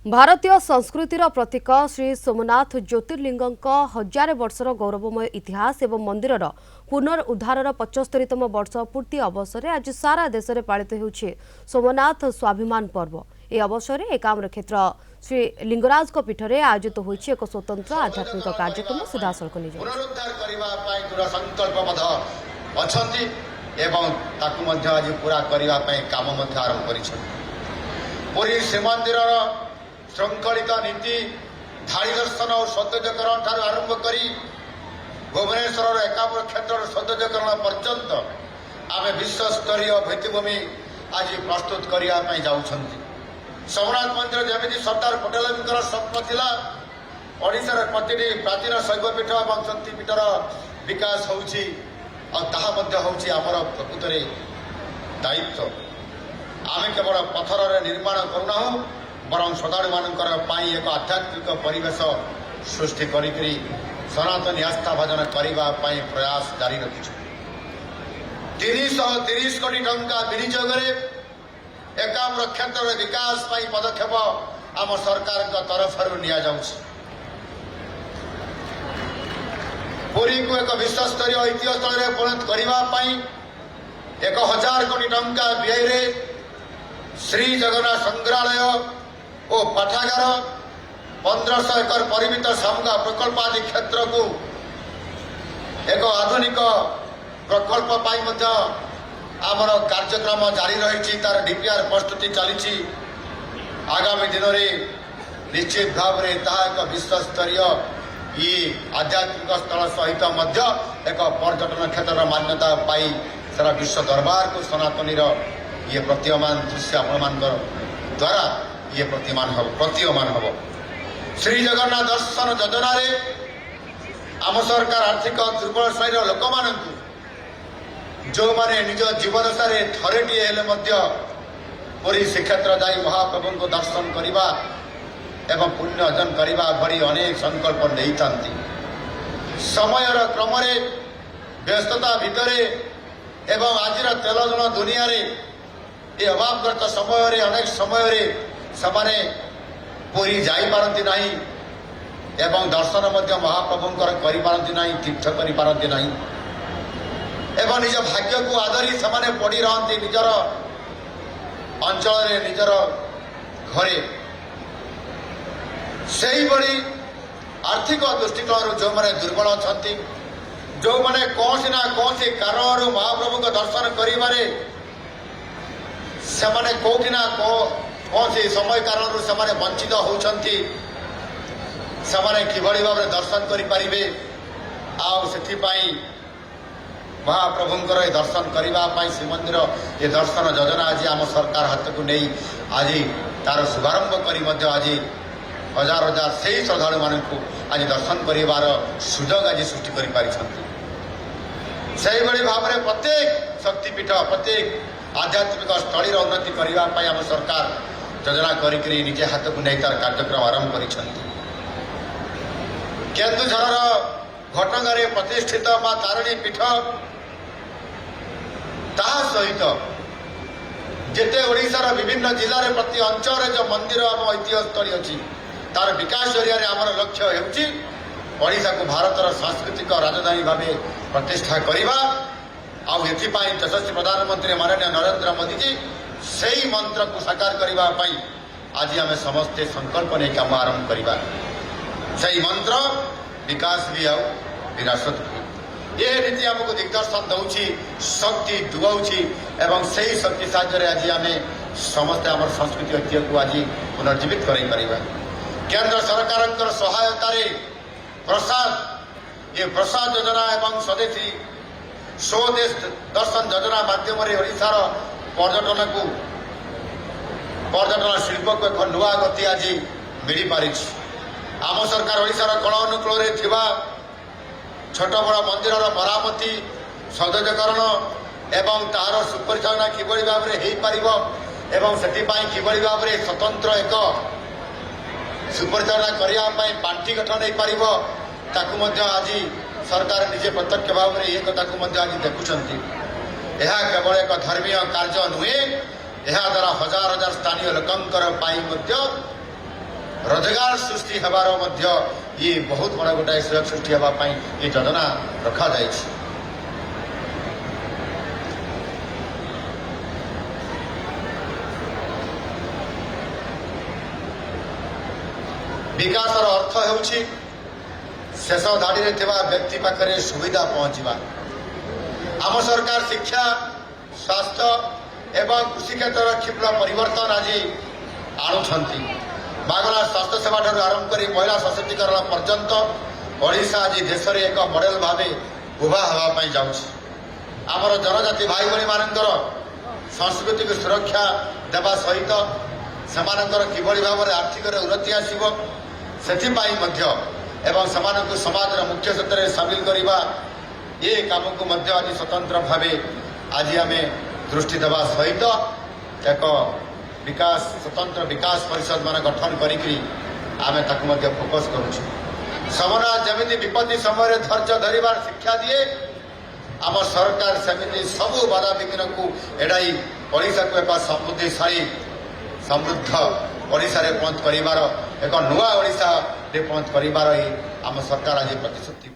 भारतीय संस्कृतिर प्रतीक श्री सोमनाथ ज्योतिर्लिंगଙ୍କ हजार वर्षर गौरवमय इतिहास एवं मंदिरर पुनरुद्धारर 75तम वर्ष पूर्ति अवसर में आज सारा देश में पालित होउछि सोमनाथ स्वाभिमान पर्व। ए अवसर में एकाम्र क्षेत्र श्री लिंगराज पीठ में आयोजित होइछि एक स्वतंत्र आध्यात्मिक कार्यक्रम सीधासलख श्रृंखलित नीति धाड़ी दर्शन और सौंदर्यकरण ठार आरंभ कर भुवनेश्वर एकाम्र क्षेत्र सौंदर्यकरण पर्यंत आम विश्वस्तरीय भित्तिभूमि आज प्रस्तुत करने जाऊँगी। सोमनाथ मंदिर जमी सरदार पटेल स्वप्न थिला ओडिशार प्रतिटी प्राचीन शैवपीठ और शक्तिपीठर विकास होउछि और ताहा मध्य होउछि आमर प्रकृत दायित्व। आम केवल पथर निर्माण करूना बरं श्रद्धालु मानकर एक आध्यात्मिक परिवेश सृष्टि करी सनातन आस्था भजन करने प्रयास जारी रखिछु। 330 कोटी टंका विनियोग एकाम्र क्षेत्र विकास पदक्षेप आम सरकार तरफ निया जाउछि। पुरी को एक विश्वस्तरीय ऐतिह्य स्थल में परिणत करने 1000 कोटी टंका व्यय श्री जगन्नाथ संग्रहालय ओ पाठागार 1500 एकर परिमित सामुगा प्रकल्प आदि क्षेत्र को एक आधुनिक प्रकल्प आमर कार्यक्रम जारी रही तार डीपीआर प्रस्तुति चली। आगामी दिन में निश्चित भाव में एक विश्वस्तरीय ये आध्यात्मिक स्थल सहित एक पर्यटन क्षेत्र मान्यता पाई सारा विश्व दरबार को सनातनी ये प्रतीयमान दृश्य आपण द्वारा ये प्रतीयमान हम। श्री जगन्नाथ दर्शन योजना आम सरकार आर्थिक दुर्बल श्रेणी लोक मान जो माने निज जीवन सारे थरेटिए पुरी श्रीक्षेत्र जाई महाप्रभु को दर्शन करने एवं पुण्य अर्जन करने भरी अनेक संकल्प नहीं था। समय क्रम व्यस्तता भितर एवं आज तेल जन दुनिया ये अभावग्रस्त समय अनेक समय समाने पुरी जाई पारती नहीं एवं दर्शन महाप्रभुंकर करि पारती नहीं तीर्थ करि पारती नहीं एवं निज भाग्य को आदरी समाने पड़ी रहती निजर अंचल निजर घरे सही बड़ी आर्थिक दृष्टिकोण जो माने दुर्बल अच्छा जो माने कौन ना कौन कारण महाप्रभु को दर्शन करिबारे सेमाने कोठी ना कौन से समय कारण से वंचित होती किभली भाव दर्शन करें से महाप्रभुंर दर्शन करने श्रीमंदिर ये दर्शन योजना आज आम सरकार हाथ को नहीं आज तार शुभारंभ कर आज हजार हजार से श्रद्धालु मान आज दर्शन कर सुजोग आज सृष्टि कर भाव में प्रत्येक शक्तिपीठ प्रत्येक आध्यात्मिक स्थली उन्नति करने आम सरकार योजना करी निजे हाथ को नहीं तार कार्यक्रम आरंभ कर केन्दुझर घटगार प्रतिष्ठित मां तारिणी पीठ ताहा सहित जेते ओडिशार विभिन्न जिले प्रति अंचल जो मंदिर आम ऐतिह्य स्थली अच्छी तार विकास जरिया आमर लक्ष्य होउछि ओडिशा को भारतर सांस्कृतिक राजधानी भाव प्रतिष्ठा करवा यशस्वी प्रधानमंत्री माननीय नरेंद्र मोदी जी सही मंत्र को साकार करने आज आम समस्ते संकल्प नहीं काम आरंभ करवा सही मंत्र विकास भी आउ विरासत भी ये रीति आमको दिग्दर्शन दौची शक्ति दुआउची एवं सही शक्ति साहाय्य आज आम समस्ते आम संस्कृति ऐतिह्य को आज पुनर्जीवित कर केंद्र सरकार सहायता प्रसाद ये प्रसाद योजना एवं स्वदेशी स्वदेश दर्शन योजना माध्यम ओडिशार पर्यटन शिल्प को एक नुआ गति आज मिल पारी। आम सरकार ओडिशार कण अनुकूल छोट बड़ मंदिर मरामती सौंदर्यकरण एवं तार सुपरिचालना किभली भाव में हो पार एवं से किभली भाव में स्वतंत्र एक सुपरिचालना करने पांठी गठन हो पार आज सरकार निजे प्रत्यक्ष भाव में ये कथा को आज देखुंट। यह केवल एक धर्मीय कार्य नुहे यह द्वारा हजार हजार स्थानीय लोकंकर रोजगार सृष्टि हेबार मध्य ये बहुत बड़ा गोटाए सुयोग सृष्टि हेबा पई ये योजना रखा जाइछि। विकासर अर्थ हेउछि शेष धाड़ी थिबा व्यक्ति पाखरे सुविधा पहुंचवा। आम सरकार शिक्षा स्वास्थ्य एवं कृषि क्षेत्र क्षिप्र परिवर्तन आज आणुछंती। मागणा स्वास्थ्य सेवा ठारू आरंभ कर महिला सशक्तिकरण पर्यंत ओडिशा आज देश में एक मॉडल भावे उभा होगापी जाऊँगी। आमर जनजाति भाई भाई मानकर संस्कृति को सुरक्षा देवा सहित सेमानकर किभଳି भाव आर्थिक उन्नति आसिब सेथिपाई मध्य एवं सेमानकु समाज मुख्य क्षेत्र में सामिल करवा ये काम को मध्य आज स्वतंत्र भावे आज आम दृष्टि देवा सहित एक विकास स्वतंत्र विकास परिषद मान गठन करी आमे ताकु मध्य फोकस करूछु। समना जमिति विपत्ति समय धैर्य धरिबार शिक्षा दिए आम सरकार सेमिति सबु बाधा विघ्न को एड़ाई ओडिशा को एक समृद्धिशाली समृद्ध ओडिशा रे पहुंच करिवार एक नुआ ओडिशा रे पहुंच करिवार आम सरकार आज प्रतिश्रुति